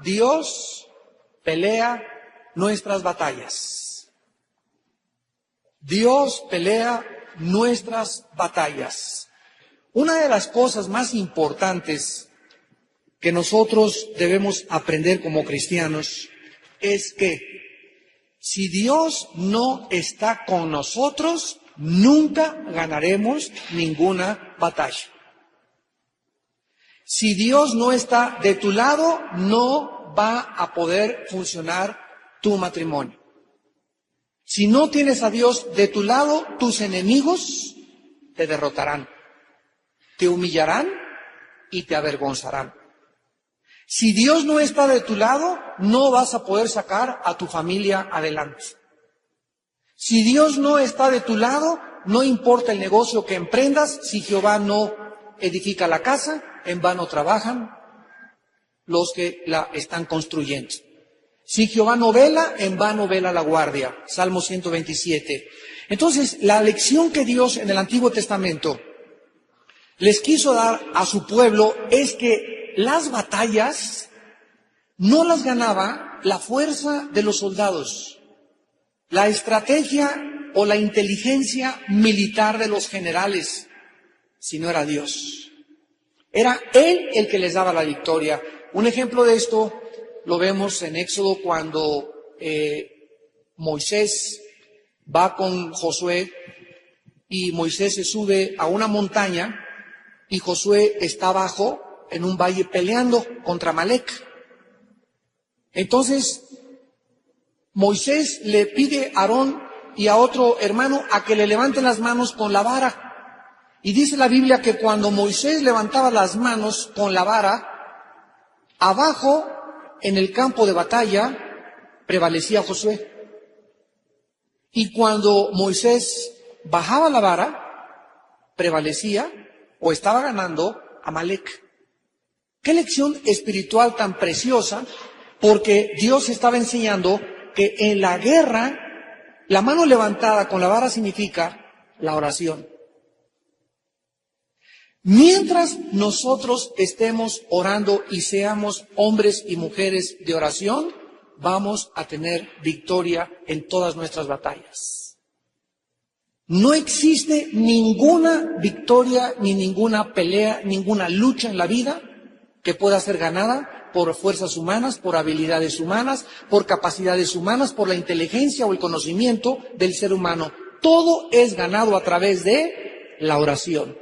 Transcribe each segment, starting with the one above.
Dios pelea nuestras batallas. Dios pelea nuestras batallas. Una de las cosas más importantes que nosotros debemos aprender como cristianos es que si Dios no está con nosotros, nunca ganaremos ninguna batalla. Si Dios no está de tu lado, no va a poder funcionar tu matrimonio. Si no tienes a Dios de tu lado, tus enemigos te derrotarán, te humillarán y te avergonzarán. Si Dios no está de tu lado, no vas a poder sacar a tu familia adelante. Si Dios no está de tu lado, no importa el negocio que emprendas, si Jehová no edifica la casa, en vano trabajan los que la están construyendo. Si Jehová no vela, en vano vela la guardia. Salmo 127. Entonces, la lección que Dios en el Antiguo Testamento les quiso dar a su pueblo es que las batallas no las ganaba la fuerza de los soldados, la estrategia o la inteligencia militar de los generales, sino era Dios. Era Él el que les daba la victoria. Un ejemplo de esto lo vemos en Éxodo cuando Moisés va con Josué y Moisés se sube a una montaña y Josué está abajo en un valle peleando contra Amalec. Entonces Moisés le pide a Aarón y a otro hermano a que le levanten las manos con la vara. Y dice la Biblia que cuando Moisés levantaba las manos con la vara, abajo en el campo de batalla prevalecía Josué. Y cuando Moisés bajaba la vara, prevalecía o estaba ganando Amalec. Qué lección espiritual tan preciosa, porque Dios estaba enseñando que en la guerra la mano levantada con la vara significa la oración. Mientras nosotros estemos orando y seamos hombres y mujeres de oración, vamos a tener victoria en todas nuestras batallas. No existe ninguna victoria, ni ninguna pelea, ninguna lucha en la vida que pueda ser ganada por fuerzas humanas, por habilidades humanas, por capacidades humanas, por la inteligencia o el conocimiento del ser humano. Todo es ganado a través de la oración.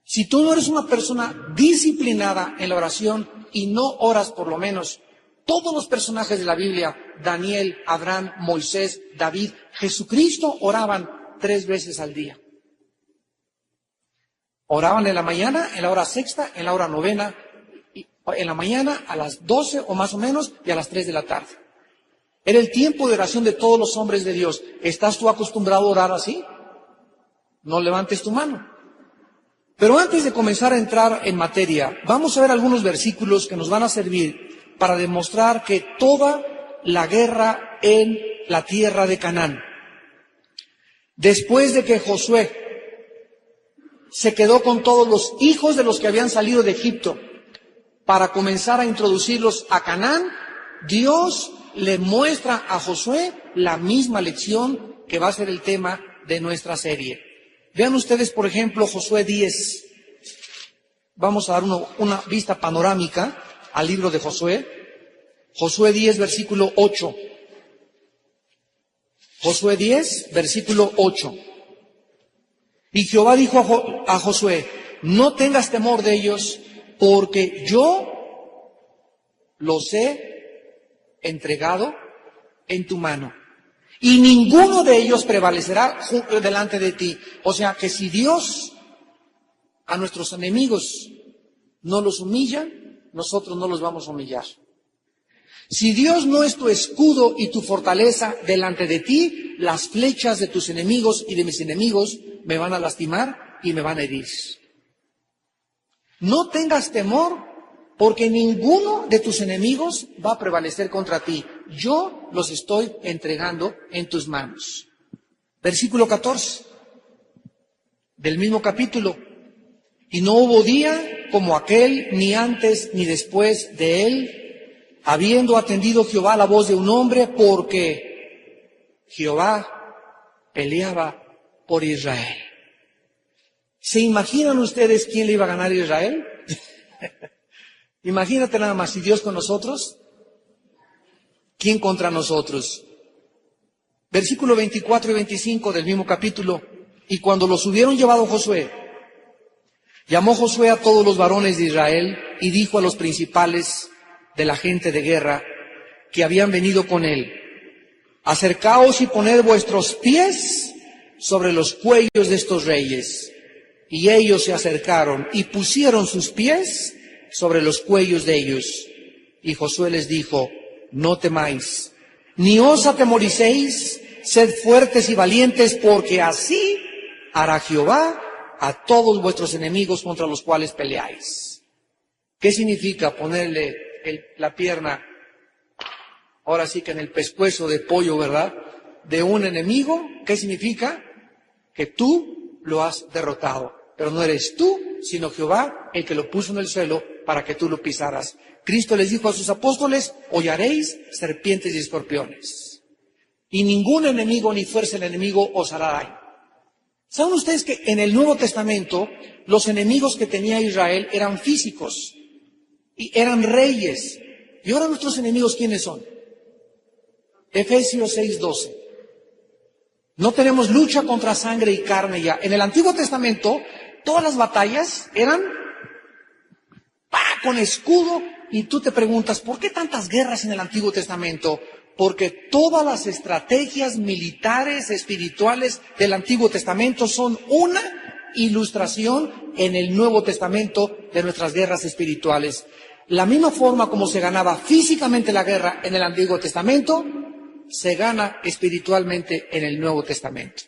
Si tú no eres una persona disciplinada en la oración y no oras por lo menos, todos los personajes de la Biblia, Daniel, Abraham, Moisés, David, Jesucristo, oraban 3 veces al día. Oraban en la mañana, en la hora sexta, en la hora novena, en la mañana a las 12 o más o menos y a las 3 de la tarde. Era el tiempo de oración de todos los hombres de Dios. ¿Estás tú acostumbrado a orar así? No levantes tu mano. Pero antes de comenzar a entrar en materia, vamos a ver algunos versículos que nos van a servir para demostrar que toda la guerra en la tierra de Canaán, después de que Josué se quedó con todos los hijos de los que habían salido de Egipto para comenzar a introducirlos a Canaán, Dios le muestra a Josué la misma lección que va a ser el tema de nuestra serie. Vean ustedes, por ejemplo, Josué 10. Vamos a dar una vista panorámica al libro de Josué. Josué 10, versículo 8. Josué 10, versículo 8. Y Jehová dijo a Josué, no tengas temor de ellos, porque yo los he entregado en tu mano. Y ninguno de ellos prevalecerá delante de ti. O sea que si Dios a nuestros enemigos no los humilla, nosotros no los vamos a humillar. Si Dios no es tu escudo y tu fortaleza delante de ti, las flechas de tus enemigos y de mis enemigos me van a lastimar y me van a herir. No tengas temor, porque ninguno de tus enemigos va a prevalecer contra ti. Yo los estoy entregando en tus manos. Versículo 14 del mismo capítulo. Y no hubo día como aquel, ni antes ni después de él, habiendo atendido Jehová la voz de un hombre, porque Jehová peleaba por Israel. ¿Se imaginan ustedes quién le iba a ganar a Israel? Imagínate nada más, si Dios con nosotros, ¿quién contra nosotros? Versículo 24 y 25 del mismo capítulo. Y cuando los hubieron llevado Josué, llamó Josué a todos los varones de Israel y dijo a los principales de la gente de guerra que habían venido con él: acercaos y poned vuestros pies sobre los cuellos de estos reyes. Y ellos se acercaron y pusieron sus pies sobre los cuellos de ellos. Y Josué les dijo: no temáis, ni os atemoricéis, sed fuertes y valientes, porque así hará Jehová a todos vuestros enemigos contra los cuales peleáis. ¿Qué significa ponerle la pierna, ahora sí que en el pescuezo de pollo, ¿verdad?, de un enemigo? ¿Qué significa? Que tú lo has derrotado. Pero no eres tú, sino Jehová el que lo puso en el suelo para que tú lo pisaras. Cristo les dijo a sus apóstoles: hollaréis serpientes y escorpiones, y ningún enemigo ni fuerza del enemigo os hará daño. ¿Saben ustedes que en el Nuevo Testamento los enemigos que tenía Israel eran físicos y eran reyes? Y ahora nuestros enemigos, ¿quiénes son? Efesios 6:12. No tenemos lucha contra sangre y carne ya. En el Antiguo Testamento todas las batallas eran con escudo, y tú te preguntas, ¿por qué tantas guerras en el Antiguo Testamento? Porque todas las estrategias militares, espirituales del Antiguo Testamento son una ilustración en el Nuevo Testamento de nuestras guerras espirituales. La misma forma como se ganaba físicamente la guerra en el Antiguo Testamento, se gana espiritualmente en el Nuevo Testamento.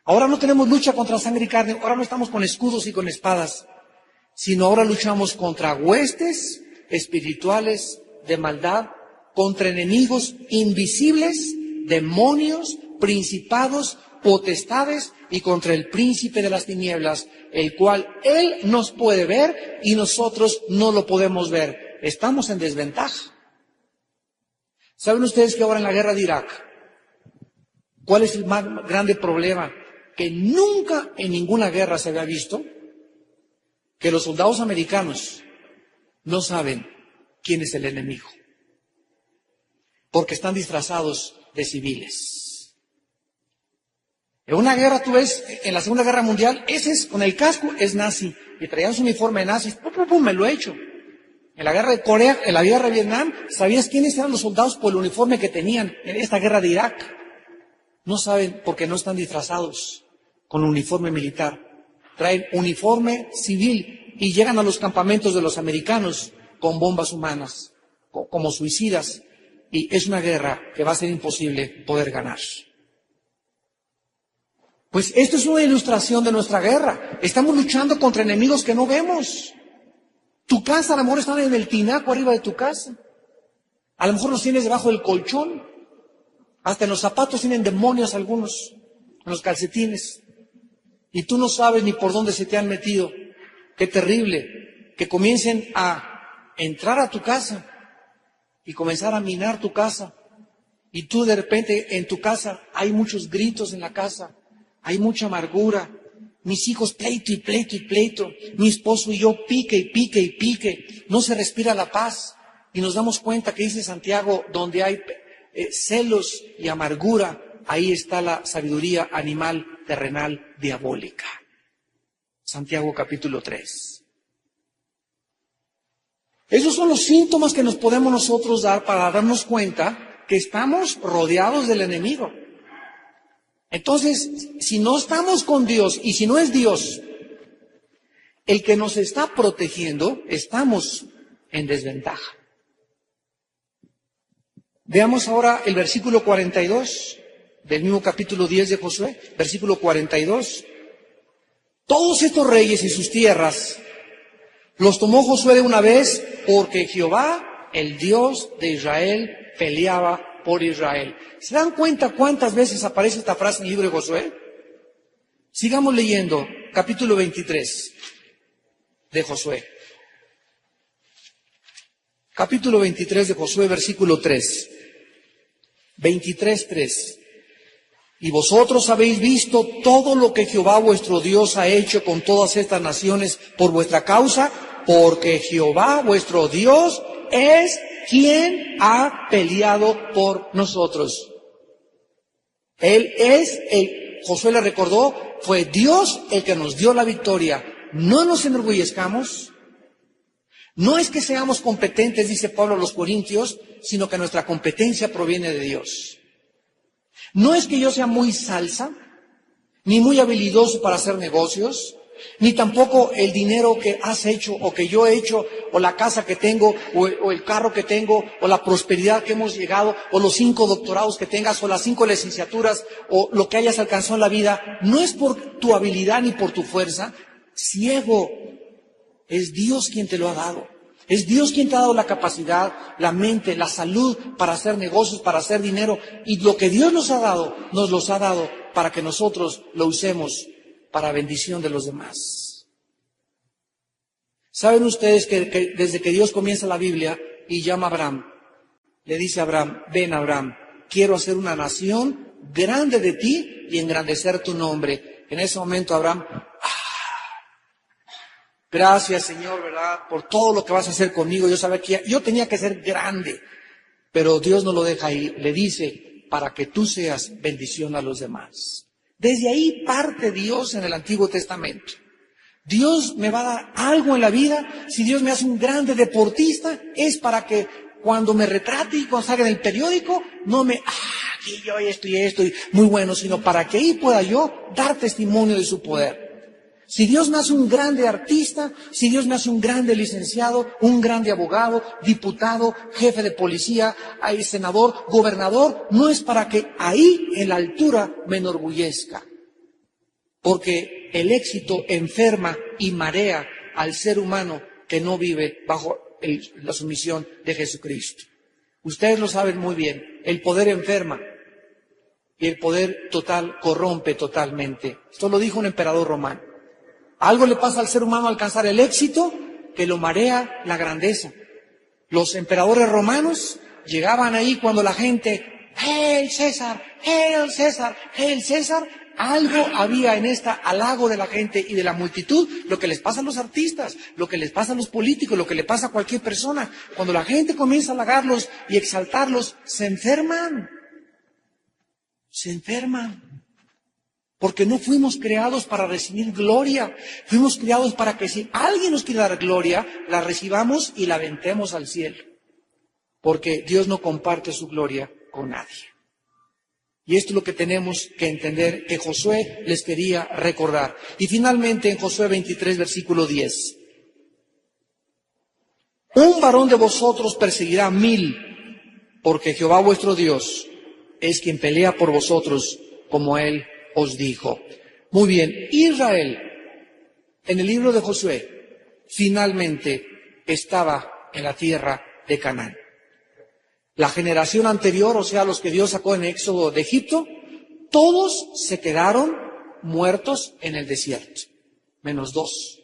Ahora no tenemos lucha contra sangre y carne, ahora no estamos con escudos y con espadas, sino ahora luchamos contra huestes espirituales de maldad, contra enemigos invisibles, demonios, principados, potestades, y contra el príncipe de las tinieblas, el cual él nos puede ver y nosotros no lo podemos ver. Estamos en desventaja. ¿Saben ustedes que ahora en la guerra de Irak, cuál es el más grande problema que nunca en ninguna guerra se había visto? Que los soldados americanos no saben quién es el enemigo, porque están disfrazados de civiles. En una guerra, tú ves, en la Segunda Guerra Mundial, ese es, con el casco, es nazi, y traían su uniforme de nazis. Me lo he hecho. En la guerra de Corea, en la guerra de Vietnam, ¿sabías quiénes eran los soldados por el uniforme que tenían? En esta guerra de Irak, no saben porque no están disfrazados con uniforme militar. Traen uniforme civil y llegan a los campamentos de los americanos con bombas humanas, como suicidas, y es una guerra que va a ser imposible poder ganar. Pues esto es una ilustración de nuestra guerra. Estamos luchando contra enemigos que no vemos. Tu casa, a lo mejor, está en el tinaco arriba de tu casa. A lo mejor los tienes debajo del colchón. Hasta en los zapatos tienen demonios algunos, en los calcetines. Y tú no sabes ni por dónde se te han metido. Qué terrible que comiencen a entrar a tu casa y comenzar a minar tu casa. Y tú de repente en tu casa hay muchos gritos en la casa, hay mucha amargura. Mis hijos pleito y pleito y pleito. Mi esposo y yo pique y pique y pique. No se respira la paz. Y nos damos cuenta que dice Santiago, donde hay celos y amargura, ahí está la sabiduría animal, terrenal, diabólica. Santiago capítulo 3. Esos son los síntomas que nos podemos nosotros dar para darnos cuenta que estamos rodeados del enemigo. Entonces, si no estamos con Dios y si no es Dios el que nos está protegiendo, estamos en desventaja. Veamos ahora el versículo 42 del mismo capítulo 10 de Josué, versículo 42. Todos estos reyes y sus tierras los tomó Josué de una vez, porque Jehová, el Dios de Israel, peleaba por Israel. ¿Se dan cuenta cuántas veces aparece esta frase en el libro de Josué? Sigamos leyendo, capítulo 23 de Josué. Capítulo 23 de Josué, versículo 3. 23:3. Y vosotros habéis visto todo lo que Jehová vuestro Dios ha hecho con todas estas naciones por vuestra causa, porque Jehová vuestro Dios es quien ha peleado por nosotros. Josué le recordó, fue Dios el que nos dio la victoria. No nos enorgullezcamos. No es que seamos competentes, dice Pablo a los Corintios, sino que nuestra competencia proviene de Dios. No es que yo sea muy salsa, ni muy habilidoso para hacer negocios, ni tampoco el dinero que has hecho o que yo he hecho, o la casa que tengo, o el carro que tengo, o la prosperidad que hemos llegado, o los 5 doctorados que tengas, o las 5 licenciaturas, o lo que hayas alcanzado en la vida. No es por tu habilidad ni por tu fuerza. Ciego, es Dios quien te lo ha dado. Es Dios quien te ha dado la capacidad, la mente, la salud para hacer negocios, para hacer dinero. Y lo que Dios nos ha dado, nos los ha dado para que nosotros lo usemos para bendición de los demás. ¿Saben ustedes que desde que Dios comienza la Biblia y llama a Abraham, le dice a Abraham, ven Abraham, quiero hacer una nación grande de ti y engrandecer tu nombre? En ese momento Abraham, gracias Señor, ¿verdad? Por todo lo que vas a hacer conmigo. Yo sabía que yo tenía que ser grande, pero Dios no lo deja ahí. Le dice, para que tú seas bendición a los demás. Desde ahí parte Dios en el Antiguo Testamento. Dios me va a dar algo en la vida. Si Dios me hace un grande deportista, es para que cuando me retrate y cuando salga en el periódico, no me, que yo estoy muy bueno, sino para que ahí pueda yo dar testimonio de su poder. Si Dios me hace un grande artista, si Dios me hace un grande licenciado, un grande abogado, diputado, jefe de policía, senador, gobernador, no es para que ahí en la altura me enorgullezca. Porque el éxito enferma y marea al ser humano que no vive bajo la sumisión de Jesucristo. Ustedes lo saben muy bien, el poder enferma y el poder total corrompe totalmente. Esto lo dijo un emperador romano. Algo le pasa al ser humano al alcanzar el éxito que lo marea la grandeza. Los emperadores romanos llegaban ahí cuando la gente, ¡Hail César! ¡Hail César! ¡Hail César! Algo había en esta halago de la gente y de la multitud, lo que les pasa a los artistas, lo que les pasa a los políticos, lo que le pasa a cualquier persona. Cuando la gente comienza a halagarlos y exaltarlos, se enferman. Se enferman. Porque no fuimos creados para recibir gloria. Fuimos creados para que si alguien nos quiere dar gloria, la recibamos y la aventemos al cielo. Porque Dios no comparte su gloria con nadie. Y esto es lo que tenemos que entender, que Josué les quería recordar. Y finalmente en Josué 23, versículo 10. Un varón de vosotros perseguirá a 1000, porque Jehová vuestro Dios es quien pelea por vosotros, como Él os dijo. Muy bien, Israel, en el libro de Josué, finalmente estaba en la tierra de Canaán. La generación anterior, o sea, los que Dios sacó en Éxodo de Egipto, todos se quedaron muertos en el desierto, menos 2,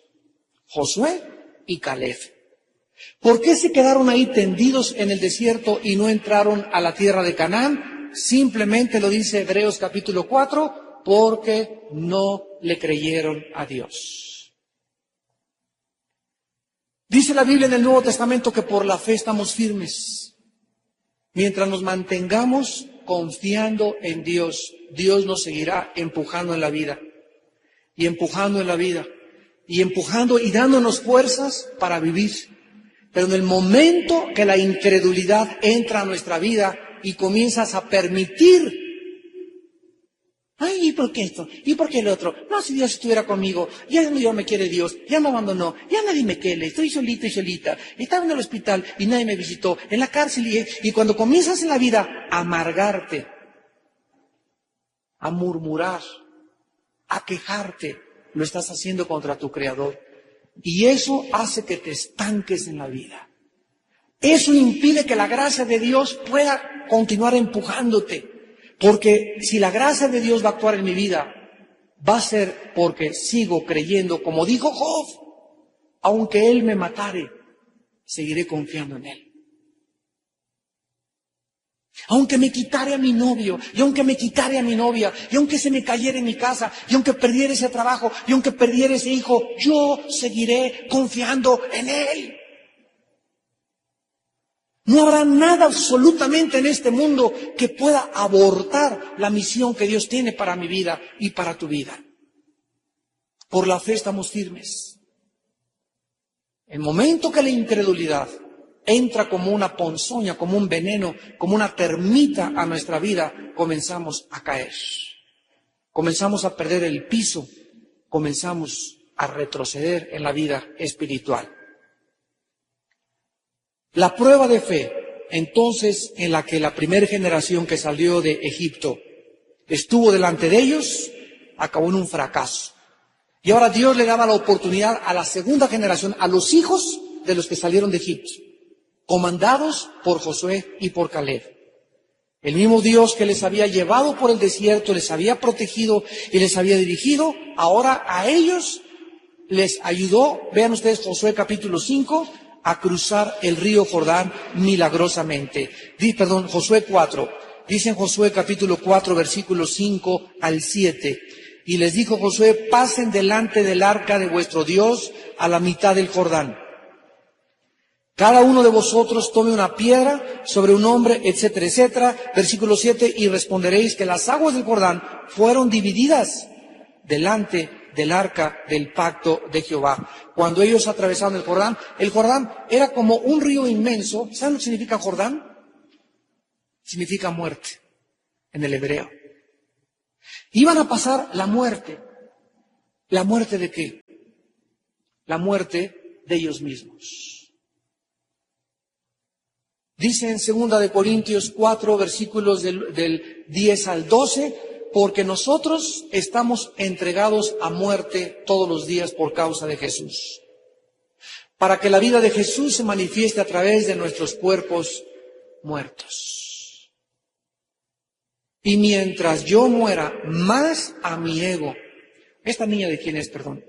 Josué y Caleb. ¿Por qué se quedaron ahí tendidos en el desierto y no entraron a la tierra de Canaán? Simplemente lo dice Hebreos capítulo 4, porque no le creyeron a Dios. Dice la Biblia en el Nuevo Testamento que por la fe estamos firmes. Mientras nos mantengamos confiando en Dios, Dios nos seguirá empujando en la vida, y empujando en la vida, y empujando y dándonos fuerzas para vivir. Pero en el momento que la incredulidad entra a nuestra vida y comienzas a permitir, ay, ¿y por qué esto? ¿Y por qué el otro? No, si Dios estuviera conmigo, ya no me quiere Dios, ya me abandonó, ya nadie me quiere, estoy solito y solita, estaba en el hospital y nadie me visitó, en la cárcel, y cuando comienzas en la vida a amargarte, a murmurar, a quejarte, lo estás haciendo contra tu Creador. Y eso hace que te estanques en la vida. Eso impide que la gracia de Dios pueda continuar empujándote. Porque si la gracia de Dios va a actuar en mi vida, va a ser porque sigo creyendo, como dijo Job, aunque Él me matare, seguiré confiando en Él. Aunque me quitare a mi novio, y aunque me quitare a mi novia, y aunque se me cayera en mi casa, y aunque perdiera ese trabajo, y aunque perdiera ese hijo, yo seguiré confiando en Él. No habrá nada absolutamente en este mundo que pueda abortar la misión que Dios tiene para mi vida y para tu vida. Por la fe estamos firmes. El momento que la incredulidad entra como una ponzoña, como un veneno, como una termita a nuestra vida, comenzamos a caer. Comenzamos a perder el piso, comenzamos a retroceder en la vida espiritual. La prueba de fe, entonces, en la que la primera generación que salió de Egipto estuvo delante de ellos, acabó en un fracaso. Y ahora Dios le daba la oportunidad a la segunda generación, a los hijos de los que salieron de Egipto, comandados por Josué y por Caleb. El mismo Dios que les había llevado por el desierto, les había protegido y les había dirigido, ahora a ellos les ayudó, vean ustedes Josué capítulo 5, a cruzar el río Jordán milagrosamente. Josué 4. Dice en Josué capítulo 4, versículos 5 al 7. Y les dijo Josué, pasen delante del arca de vuestro Dios a la mitad del Jordán. Cada uno de vosotros tome una piedra sobre un hombre, etcétera, etcétera. Versículo 7, y responderéis que las aguas del Jordán fueron divididas delante del arca del pacto de Jehová. Cuando ellos atravesaron el Jordán era como un río inmenso. ¿Saben lo que significa Jordán? Significa muerte en el hebreo. Iban a pasar la muerte. ¿La muerte de qué? La muerte de ellos mismos. Dice en 2 de Corintios 4, versículos del 10 al 12, porque nosotros estamos entregados a muerte todos los días por causa de Jesús, para que la vida de Jesús se manifieste a través de nuestros cuerpos muertos. Y mientras yo muera más a mi ego, ¿esta niña de quién es, perdón?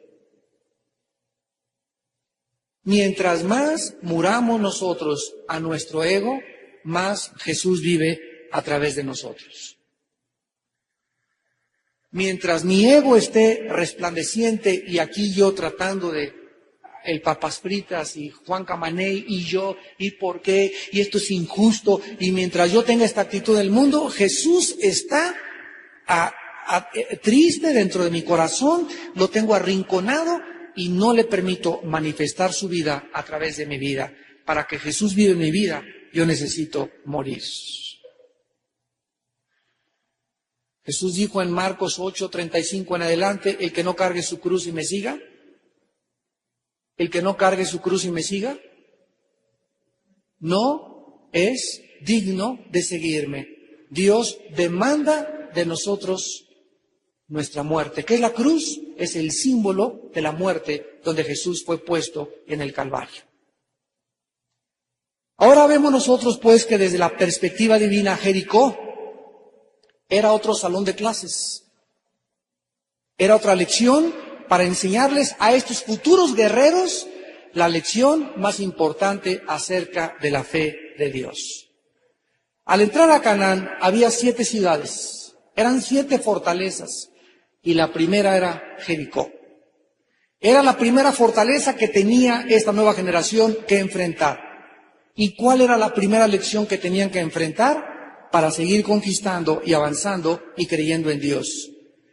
Mientras más muramos nosotros a nuestro ego, más Jesús vive a través de nosotros. Mientras mi ego esté resplandeciente y aquí yo tratando de el Papas Fritas y Juan Camaney y yo, y por qué, y esto es injusto, y mientras yo tenga esta actitud del mundo, Jesús está triste dentro de mi corazón, lo tengo arrinconado y no le permito manifestar su vida a través de mi vida. Para que Jesús viva en mi vida, yo necesito morir. Jesús dijo en Marcos 8:35 en adelante, el que no cargue su cruz y me siga, el que no cargue su cruz y me siga, no es digno de seguirme. Dios demanda de nosotros nuestra muerte. ¿Qué es la cruz? Es el símbolo de la muerte donde Jesús fue puesto en el Calvario. Ahora vemos nosotros pues que desde la perspectiva divina Jericó era otro salón de clases. Era otra lección para enseñarles a estos futuros guerreros la lección más importante acerca de la fe de Dios. Al entrar a Canaán había 7 ciudades, eran 7 fortalezas y la primera era Jericó. Era la primera fortaleza que tenía esta nueva generación que enfrentar. ¿Y cuál era la primera lección que tenían que enfrentar? Para seguir conquistando y avanzando y creyendo en Dios.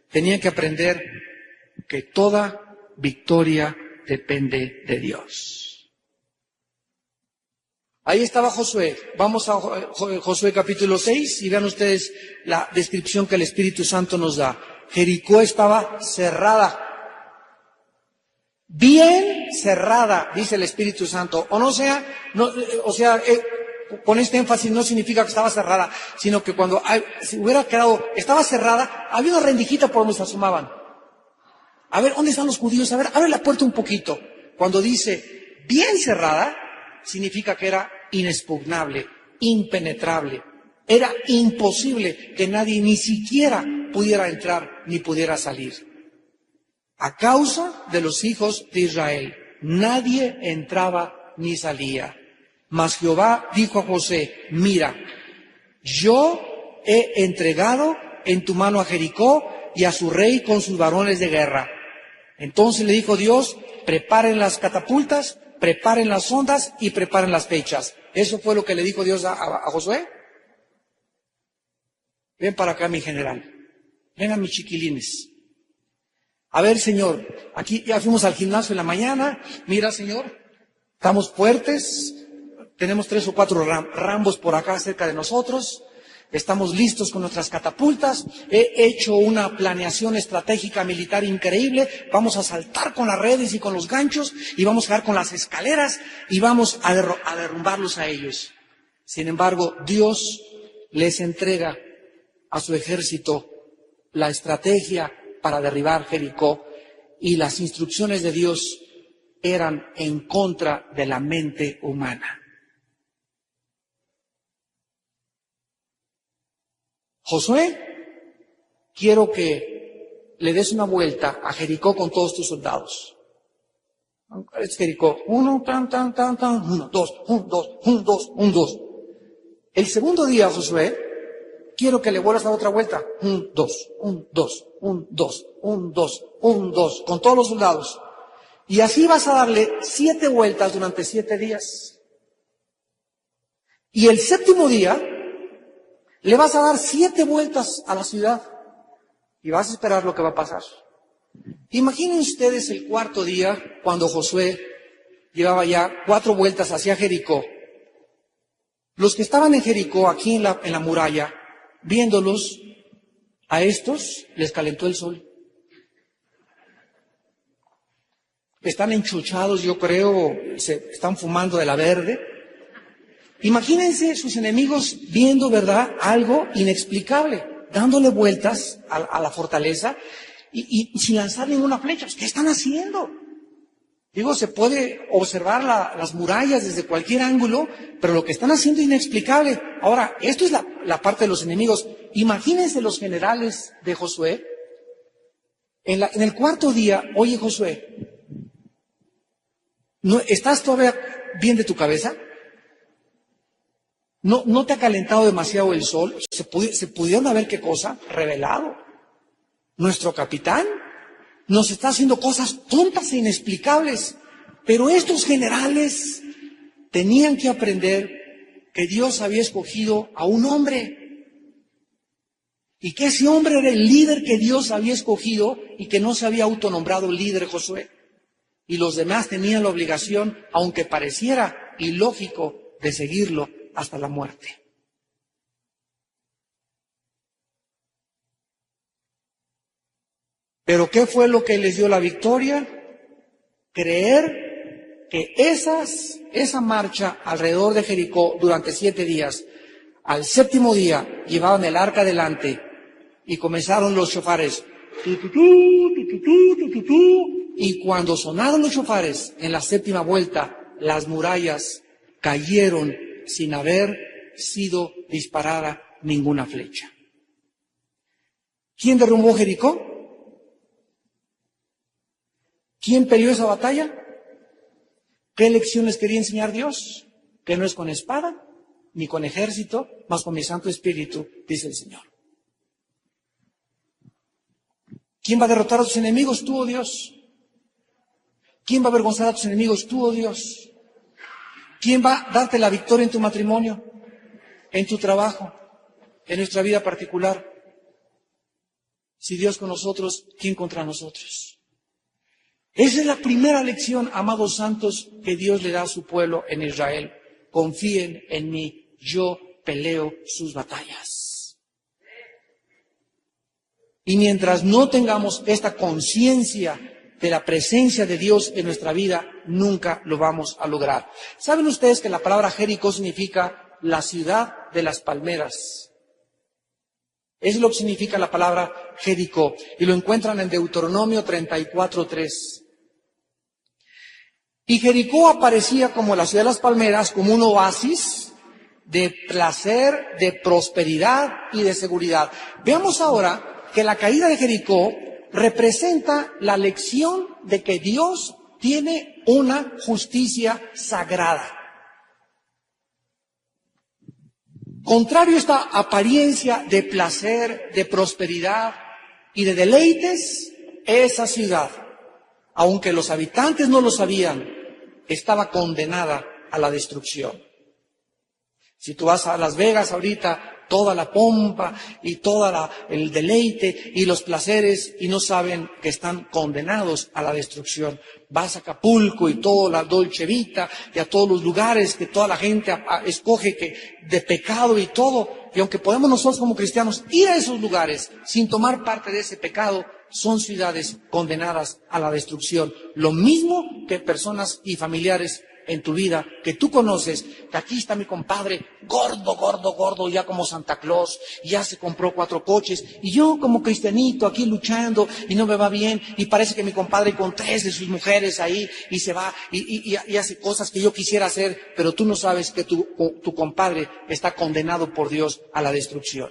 Tenían que aprender que toda victoria depende de Dios. Ahí estaba Josué. Vamos a Josué capítulo 6 y vean ustedes la descripción que el Espíritu Santo nos da. Jericó estaba cerrada. Bien cerrada, dice el Espíritu Santo. Con este énfasis no significa que estaba cerrada, sino que cuando si hubiera quedado, estaba cerrada, había una rendijita por donde se asomaban. A ver, ¿dónde están los judíos? A ver, abre la puerta un poquito. Cuando dice bien cerrada, significa que era inexpugnable, impenetrable. Era imposible que nadie ni siquiera pudiera entrar ni pudiera salir. A causa de los hijos de Israel, nadie entraba ni salía. Mas Jehová dijo a José, mira, yo he entregado en tu mano a Jericó y a su rey con sus varones de guerra. Entonces le dijo Dios, preparen las catapultas, preparen las ondas y preparen las flechas. Eso fue lo que le dijo Dios a Josué. Ven para acá, mi general. Vengan mis chiquilines. A ver, Señor, aquí ya fuimos al gimnasio en la mañana. Mira, Señor, estamos fuertes. Tenemos 3 o 4 rambos por acá cerca de nosotros. Estamos listos con nuestras catapultas. He hecho una planeación estratégica militar increíble. Vamos a saltar con las redes y con los ganchos y vamos a dar con las escaleras y vamos a derrumbarlos a ellos. Sin embargo, Dios les entrega a su ejército la estrategia para derribar Jericó y las instrucciones de Dios eran en contra de la mente humana. Josué, quiero que le des una vuelta a Jericó con todos tus soldados. Es Jericó. 1, 1, 2, 1, 2, 1, 2, 1, 2. El segundo día, Josué, quiero que le vuelvas a dar otra vuelta. 1, 2, 1, 2, 1, 2, 1, 2, 1, 2, con todos los soldados. Y así vas a darle 7 vueltas durante 7 días. Y el séptimo día, le vas a dar 7 vueltas a la ciudad y vas a esperar lo que va a pasar. Imaginen ustedes el cuarto día cuando Josué llevaba ya 4 vueltas hacia Jericó. Los que estaban en Jericó, aquí en la muralla, viéndolos, a estos les calentó el sol. Están enchuchados, yo creo, se están fumando de la verde. Imagínense sus enemigos viendo, ¿verdad?, algo inexplicable, dándole vueltas a la fortaleza y sin lanzar ninguna flecha. ¿Qué están haciendo? Digo, se puede observar las murallas desde cualquier ángulo, pero lo que están haciendo es inexplicable. Ahora, esto es la parte de los enemigos. Imagínense los generales de Josué. En el cuarto día, oye Josué, ¿estás todavía bien de tu cabeza? ¿No te ha calentado demasiado el sol? ¿Se pudieron haber qué cosa? Revelado. Nuestro capitán nos está haciendo cosas tontas e inexplicables. Pero estos generales tenían que aprender que Dios había escogido a un hombre. Y que ese hombre era el líder que Dios había escogido y que no se había autonombrado líder Josué. Y los demás tenían la obligación, aunque pareciera ilógico, de seguirlo hasta la muerte. ¿Pero qué fue lo que les dio la victoria? Creer que esa marcha alrededor de Jericó durante 7 días, al séptimo día llevaban el arca adelante y comenzaron los shofares. Y cuando sonaron los shofares en la séptima vuelta, las murallas cayeron sin haber sido disparada ninguna flecha. ¿Quién derrumbó Jericó? ¿Quién peleó esa batalla? ¿Qué lecciones quería enseñar Dios? Que no es con espada, ni con ejército, mas con mi Santo Espíritu, dice el Señor. ¿Quién va a derrotar a tus enemigos? Tú, oh Dios. ¿Quién va a avergonzar a tus enemigos? Tú, oh Dios. ¿Quién va a darte la victoria en tu matrimonio, en tu trabajo, en nuestra vida particular? Si Dios con nosotros, ¿quién contra nosotros? Esa es la primera lección, amados santos, que Dios le da a su pueblo en Israel. Confíen en mí, yo peleo sus batallas. Y mientras no tengamos esta conciencia de la presencia de Dios en nuestra vida, nunca lo vamos a lograr. ¿Saben ustedes que la palabra Jericó significa la ciudad de las palmeras? Eso es lo que significa la palabra Jericó. Y lo encuentran en Deuteronomio 34:3. Y Jericó aparecía como la ciudad de las palmeras, como un oasis de placer, de prosperidad y de seguridad. Veamos ahora que la caída de Jericó representa la lección de que Dios tiene una justicia sagrada. Contrario a esta apariencia de placer, de prosperidad y de deleites, esa ciudad, aunque los habitantes no lo sabían, estaba condenada a la destrucción. Si tú vas a Las Vegas ahorita, toda la pompa y todo el deleite y los placeres, y no saben que están condenados a la destrucción. Vas a Acapulco y toda la Dolce Vita y a todos los lugares que toda la gente escoge de pecado y todo. Y aunque podemos nosotros como cristianos ir a esos lugares sin tomar parte de ese pecado, son ciudades condenadas a la destrucción. Lo mismo que personas y familiares en tu vida que tú conoces, que aquí está mi compadre, gordo, ya como Santa Claus, ya se compró 4 coches, y yo como cristianito aquí luchando, y no me va bien, y parece que mi compadre con 3 de sus mujeres ahí, y se va, y hace cosas que yo quisiera hacer, pero tú no sabes que tu compadre está condenado por Dios a la destrucción.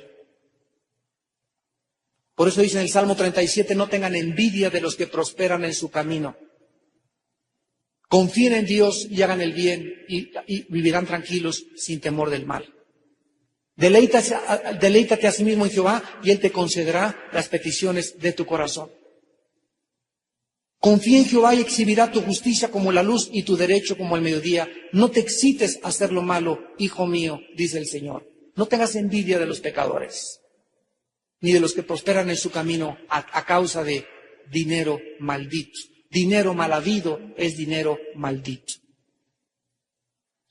Por eso dice en el Salmo 37, no tengan envidia de los que prosperan en su camino. Confíen en Dios y hagan el bien y vivirán tranquilos sin temor del mal. Deleítate a sí mismo en Jehová y Él te concederá las peticiones de tu corazón. Confía en Jehová y exhibirá tu justicia como la luz y tu derecho como el mediodía. No te excites a hacer lo malo, hijo mío, dice el Señor. No tengas envidia de los pecadores, ni de los que prosperan en su camino a causa de dinero maldito. Dinero mal habido es dinero maldito.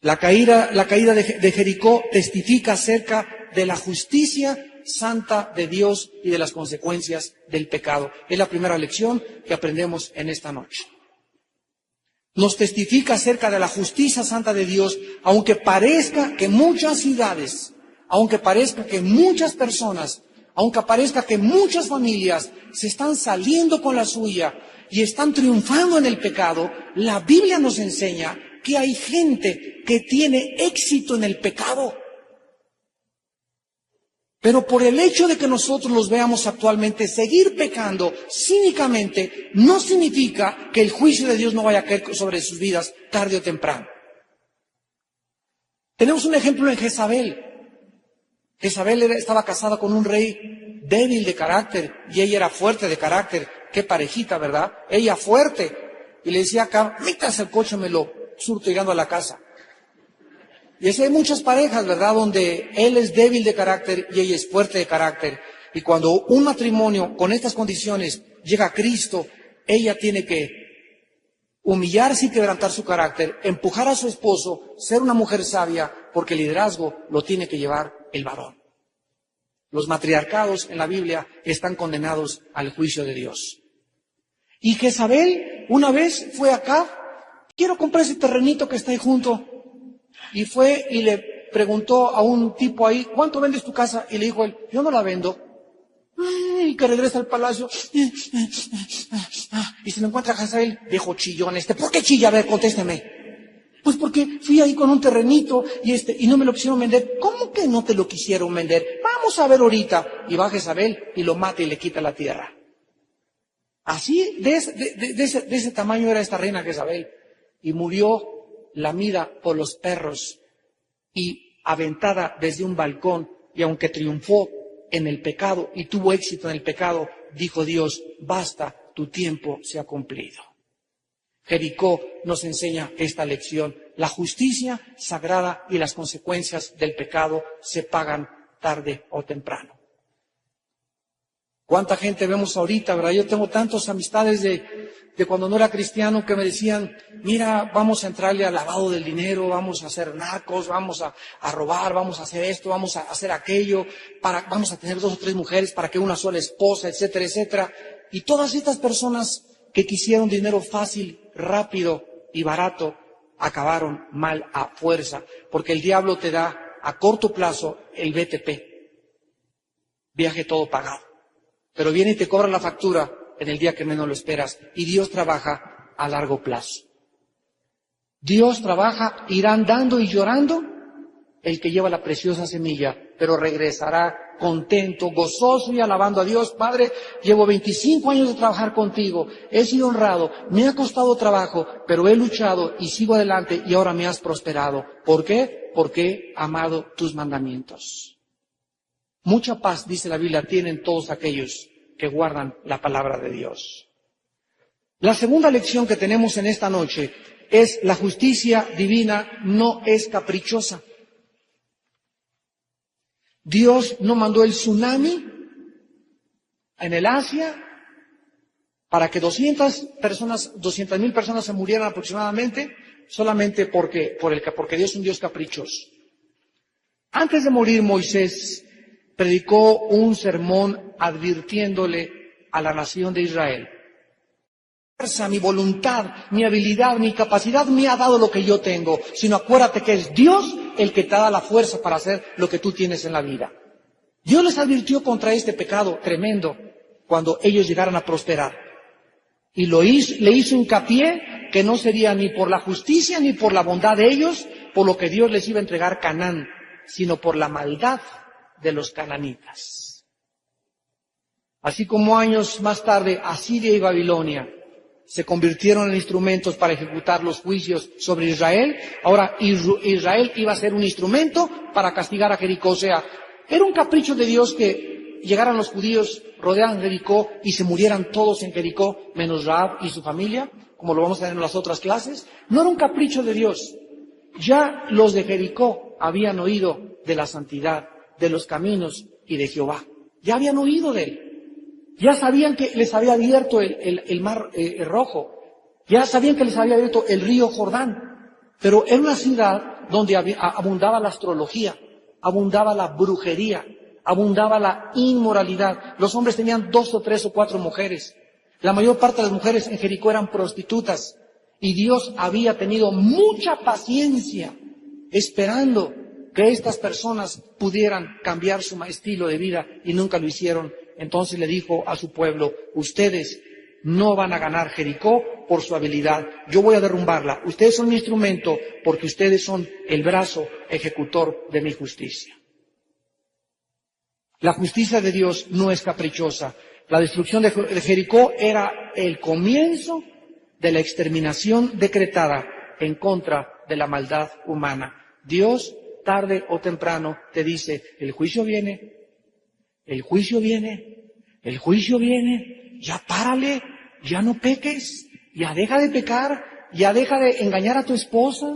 La caída de Jericó testifica acerca de la justicia santa de Dios y de las consecuencias del pecado. Es la primera lección que aprendemos en esta noche. Nos testifica acerca de la justicia santa de Dios, aunque parezca que muchas ciudades, aunque parezca que muchas personas, aunque parezca que muchas familias se están saliendo con la suya y están triunfando en el pecado, la Biblia nos enseña que hay gente que tiene éxito en el pecado. Pero por el hecho de que nosotros los veamos actualmente seguir pecando cínicamente, no significa que el juicio de Dios no vaya a caer sobre sus vidas tarde o temprano. Tenemos un ejemplo en Jezabel. Jezabel estaba casada con un rey débil de carácter y ella era fuerte de carácter. Qué parejita, ¿verdad? Ella fuerte. Y le decía acá, métase el coche, me lo surto llegando a la casa. Y así hay muchas parejas, ¿verdad? Donde él es débil de carácter y ella es fuerte de carácter. Y cuando un matrimonio con estas condiciones llega a Cristo, ella tiene que humillarse y quebrantar su carácter, empujar a su esposo, ser una mujer sabia, porque el liderazgo lo tiene que llevar el varón. Los matriarcados en la Biblia están condenados al juicio de Dios. Y Jezabel una vez fue acá, quiero comprar ese terrenito que está ahí junto. Y fue y le preguntó a un tipo ahí, ¿cuánto vendes tu casa? Y le dijo él, yo no la vendo. Y que regresa al palacio. Y se lo encuentra a Jezabel, viejo chillón ¿por qué chilla? A ver, contésteme. Pues porque fui ahí con un terrenito y no me lo quisieron vender. ¿Cómo que no te lo quisieron vender? Vamos a ver ahorita. Y va Jezabel y lo mata y le quita la tierra. Así, de ese tamaño era esta reina Jezabel. Y murió lamida por los perros y aventada desde un balcón. Y aunque triunfó en el pecado y tuvo éxito en el pecado, dijo Dios, basta, tu tiempo se ha cumplido. Jericó nos enseña esta lección. La justicia sagrada y las consecuencias del pecado se pagan tarde o temprano. ¿Cuánta gente vemos ahorita, verdad? Yo tengo tantas amistades de cuando no era cristiano que me decían, mira, vamos a entrarle al lavado del dinero, vamos a hacer narcos, vamos a robar, vamos a hacer esto, vamos a hacer aquello, vamos a tener 2 o 3 mujeres para que una sola esposa, etcétera, etcétera. Y todas estas personas que quisieron dinero fácil, rápido y barato, acabaron mal a fuerza, porque el diablo te da a corto plazo el BTP, viaje todo pagado, pero viene y te cobra la factura en el día que menos lo esperas, y Dios trabaja a largo plazo. Dios trabaja, irán dando y llorando el que lleva la preciosa semilla, pero regresará contento, gozoso y alabando a Dios. Padre, llevo 25 años de trabajar contigo, he sido honrado, me ha costado trabajo, pero he luchado y sigo adelante y ahora me has prosperado. ¿Por qué? Porque he amado tus mandamientos. Mucha paz, dice la Biblia, tienen todos aquellos que guardan la palabra de Dios. La segunda lección que tenemos en esta noche es: la justicia divina no es caprichosa. Dios no mandó el tsunami en el Asia para que 200,000 personas se murieran aproximadamente, solamente porque Dios es un Dios caprichoso. Antes de morir, Moisés predicó un sermón advirtiéndole a la nación de Israel: mi voluntad, mi habilidad, mi capacidad me ha dado lo que yo tengo, sino acuérdate que es Dios el que te da la fuerza para hacer lo que tú tienes en la vida. Dios les advirtió contra este pecado tremendo cuando ellos llegaran a prosperar. Y le hizo hincapié que no sería ni por la justicia ni por la bondad de ellos por lo que Dios les iba a entregar Canaán, sino por la maldad de los cananitas. Así como años más tarde Asiria y Babilonia se convirtieron en instrumentos para ejecutar los juicios sobre Israel, ahora Israel iba a ser un instrumento para castigar a Jericó. O sea, era un capricho de Dios que llegaran los judíos, rodearan Jericó y se murieran todos en Jericó, menos Rahab y su familia, como lo vamos a ver en las otras clases. No era un capricho de Dios. Ya los de Jericó habían oído de la santidad, de los caminos y de Jehová. Ya habían oído de él. Ya sabían que les había abierto el mar rojo. Ya sabían que les había abierto el río Jordán. Pero era una ciudad donde abundaba la astrología, abundaba la brujería, abundaba la inmoralidad. Los hombres tenían 2 o 3 o 4 mujeres. La mayor parte de las mujeres en Jericó eran prostitutas. Y Dios había tenido mucha paciencia esperando que estas personas pudieran cambiar su estilo de vida y nunca lo hicieron. Entonces le dijo a su pueblo: ustedes no van a ganar Jericó por su habilidad, yo voy a derrumbarla. Ustedes son mi instrumento porque ustedes son el brazo ejecutor de mi justicia. La justicia de Dios no es caprichosa. La destrucción de Jericó era el comienzo de la exterminación decretada en contra de la maldad humana. Dios, tarde o temprano, te dice: el juicio viene. El juicio viene, el juicio viene, ya párale, ya no peques, ya deja de pecar, ya deja de engañar a tu esposa,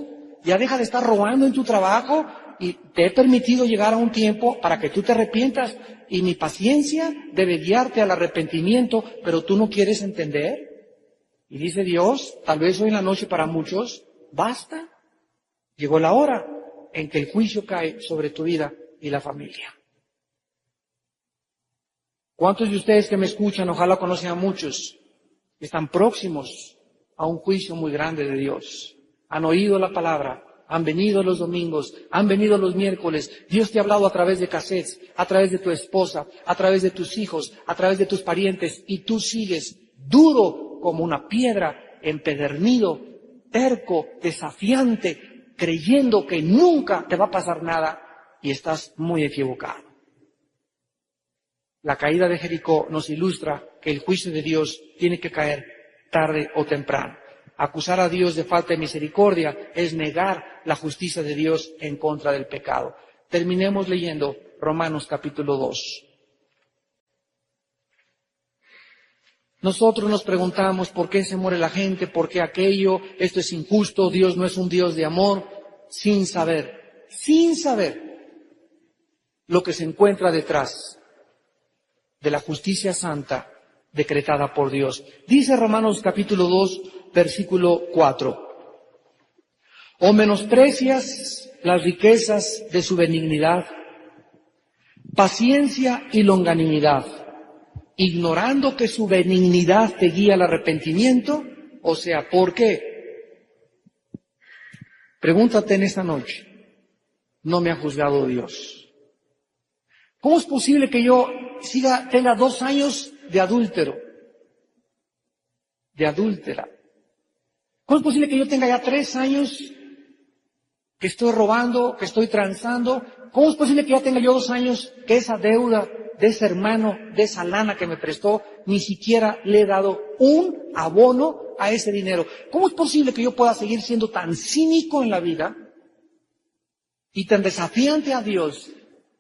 ya deja de estar robando en tu trabajo, y te he permitido llegar a un tiempo para que tú te arrepientas, y mi paciencia debe guiarte al arrepentimiento, pero tú no quieres entender. Y dice Dios, tal vez hoy en la noche para muchos, basta, llegó la hora en que el juicio cae sobre tu vida y la familia. ¿Cuántos de ustedes que me escuchan, ojalá conocen a muchos, están próximos a un juicio muy grande de Dios? Han oído la palabra, han venido los domingos, han venido los miércoles. Dios te ha hablado a través de cassettes, a través de tu esposa, a través de tus hijos, a través de tus parientes, y tú sigues duro como una piedra, empedernido, terco, desafiante, creyendo que nunca te va a pasar nada, y estás muy equivocado. La caída de Jericó nos ilustra que el juicio de Dios tiene que caer tarde o temprano. Acusar a Dios de falta de misericordia es negar la justicia de Dios en contra del pecado. Terminemos leyendo Romanos capítulo 2. Nosotros nos preguntamos por qué se muere la gente, por qué aquello, esto es injusto, Dios no es un Dios de amor, sin saber lo que se encuentra detrás de la justicia santa decretada por Dios. Dice Romanos capítulo 2, versículo 4. ¿O menosprecias las riquezas de su benignidad, paciencia y longanimidad, ignorando que su benignidad te guía al arrepentimiento? O sea, ¿por qué? Pregúntate en esta noche: ¿no me ha juzgado Dios? ¿Cómo es posible que yo tenga 2 años de adúltera? ¿Cómo es posible que yo tenga ya 3 años que estoy robando, que estoy transando. ¿Cómo es posible que ya tenga yo 2 años que esa deuda de ese hermano, de esa lana que me prestó, ni siquiera le he dado un abono a ese dinero? ¿Cómo es posible que yo pueda seguir siendo tan cínico en la vida y tan desafiante a Dios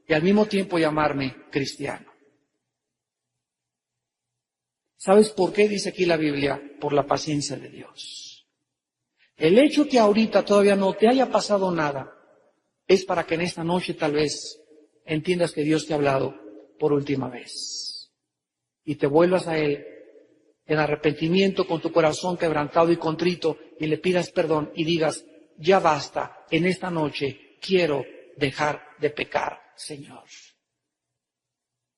y al mismo tiempo llamarme cristiano? ¿Sabes por qué dice aquí la Biblia? Por la paciencia de Dios. El hecho que ahorita todavía no te haya pasado nada es para que en esta noche tal vez entiendas que Dios te ha hablado por última vez y te vuelvas a Él en arrepentimiento con tu corazón quebrantado y contrito y le pidas perdón y digas: ya basta, en esta noche quiero dejar de pecar, Señor.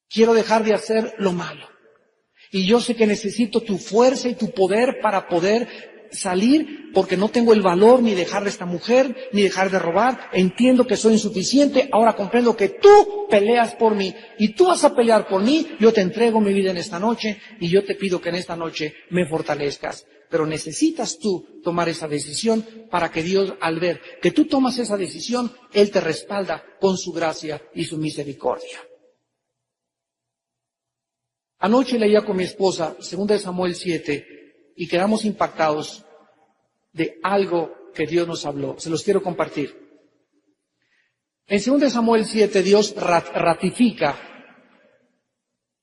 Quiero dejar de hacer lo malo. Y yo sé que necesito tu fuerza y tu poder para poder salir, porque no tengo el valor ni dejar de esta mujer, ni dejar de robar. Entiendo que soy insuficiente. Ahora comprendo que tú peleas por mí y tú vas a pelear por mí. Yo te entrego mi vida en esta noche y yo te pido que en esta noche me fortalezcas. Pero necesitas tú tomar esa decisión para que Dios, al ver que tú tomas esa decisión, Él te respalda con su gracia y su misericordia. Anoche leía con mi esposa 2 Samuel 7 y quedamos impactados de algo que Dios nos habló. Se los quiero compartir. En 2 Samuel 7 Dios ratifica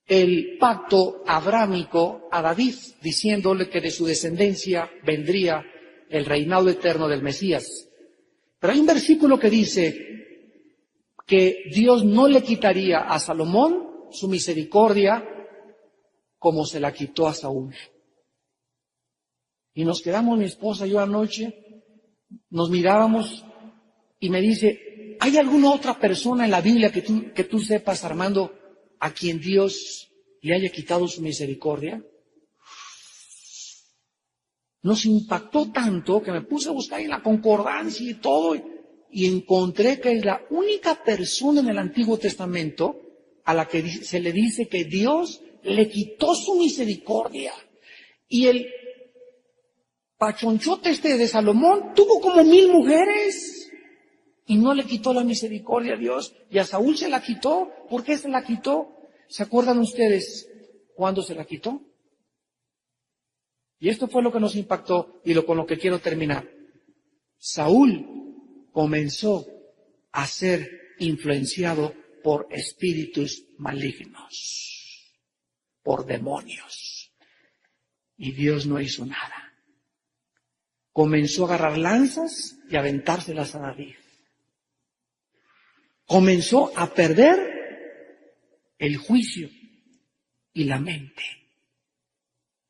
el pacto abrámico a David, diciéndole que de su descendencia vendría el reinado eterno del Mesías. Pero hay un versículo que dice que Dios no le quitaría a Salomón su misericordia como se la quitó a Saúl. Y nos quedamos, mi esposa y yo anoche, nos mirábamos y me dice: ¿hay alguna otra persona en la Biblia que tú sepas, Armando, a quien Dios le haya quitado su misericordia? Nos impactó tanto que me puse a buscar en la concordancia y todo, y encontré que es la única persona en el Antiguo Testamento a la que se le dice que Dios le quitó su misericordia. Y el pachonchote de Salomón tuvo como 1000 mujeres y no le quitó la misericordia a Dios. Y a Saúl se la quitó. ¿Por qué se la quitó? ¿Se acuerdan ustedes cuándo se la quitó? Y esto fue lo que nos impactó y con lo que quiero terminar. Saúl comenzó a ser influenciado por espíritus malignos, por demonios. Y Dios no hizo nada. Comenzó a agarrar lanzas y aventárselas a David. Comenzó a perder el juicio y la mente.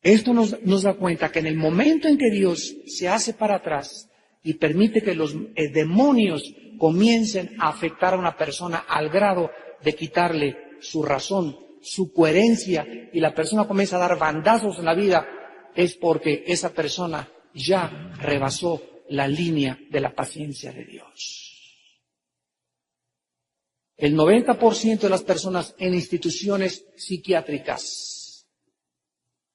Esto nos da cuenta que en el momento en que Dios se hace para atrás y permite que los demonios comiencen a afectar a una persona al grado de quitarle su razón, su coherencia, y la persona comienza a dar bandazos en la vida, es porque esa persona ya rebasó la línea de la paciencia de Dios. El 90% de las personas en instituciones psiquiátricas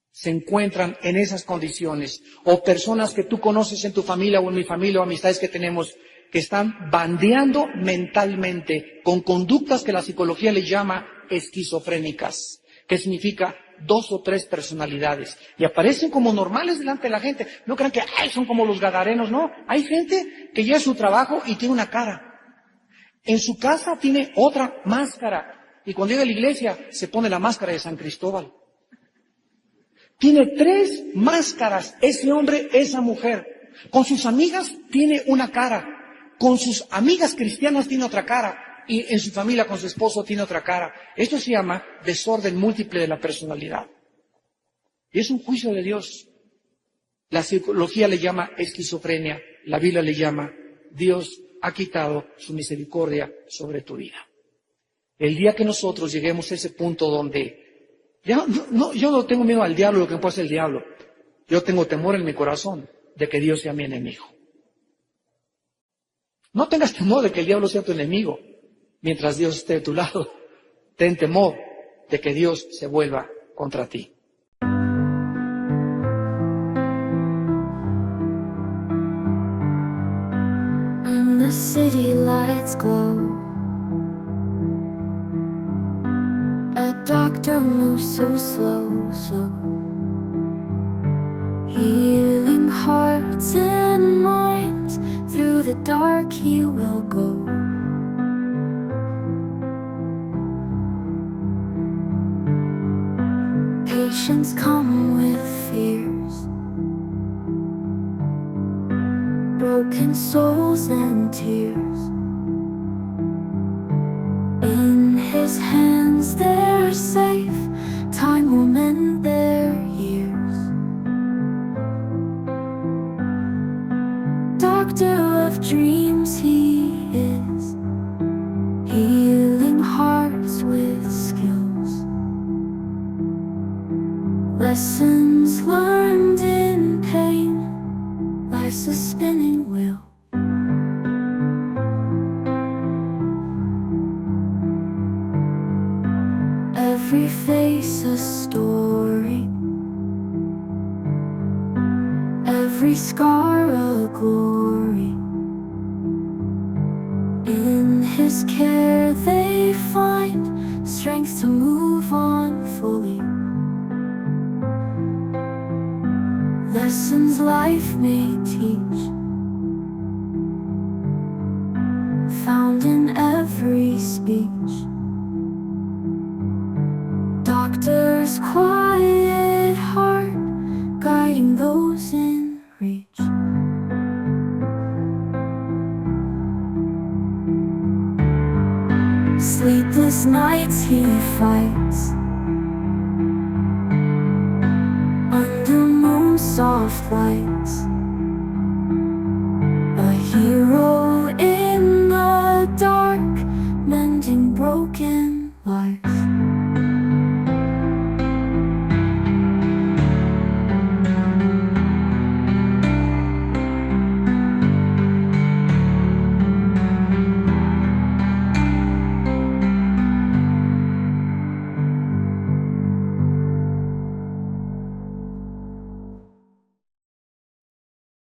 se encuentran en esas condiciones, o personas que tú conoces en tu familia o en mi familia o amistades que tenemos, que están bandeando mentalmente con conductas que la psicología le llama esquizofrénicas, que significa 2 o 3 personalidades, y aparecen como normales delante de la gente. No crean que son como los gadarenos, no. Hay gente que llega a su trabajo y tiene una cara, en su casa tiene otra máscara, y cuando llega a la iglesia se pone la máscara de San Cristóbal. Tiene 3 máscaras, ese hombre, esa mujer. Con sus amigas tiene una cara, con sus amigas cristianas tiene otra cara, y en su familia con su esposo tiene otra cara. Esto se llama desorden múltiple de la personalidad. Y es un juicio de Dios. La psicología le llama esquizofrenia, la Biblia le llama Dios ha quitado su misericordia sobre tu vida. El día que nosotros lleguemos a ese punto donde yo no tengo miedo al diablo, lo que puede hacer el diablo. Yo tengo temor en mi corazón de que Dios sea mi enemigo. No tengas temor de que el diablo sea tu enemigo. Mientras Dios esté de tu lado, ten temor de que Dios se vuelva contra ti. On the the city lights glow, a doctor moves so slow, healing hearts and minds. Through the dark he will go. Patients come with fears, broken souls and tears. In his hands they're safe, time will mend their years. Doctor of dreams he is, healing hearts with skills. Lessons learned in pain, life's a spinning wheel. Every face a story, every scar a glory. In his care they find strength to move on fully. Lessons life may teach, found in every speech. Doctor's quiet heart, guiding those in reach. Sleepless nights he fights, under moon's soft lights. A hero in the dark, mending broken lives.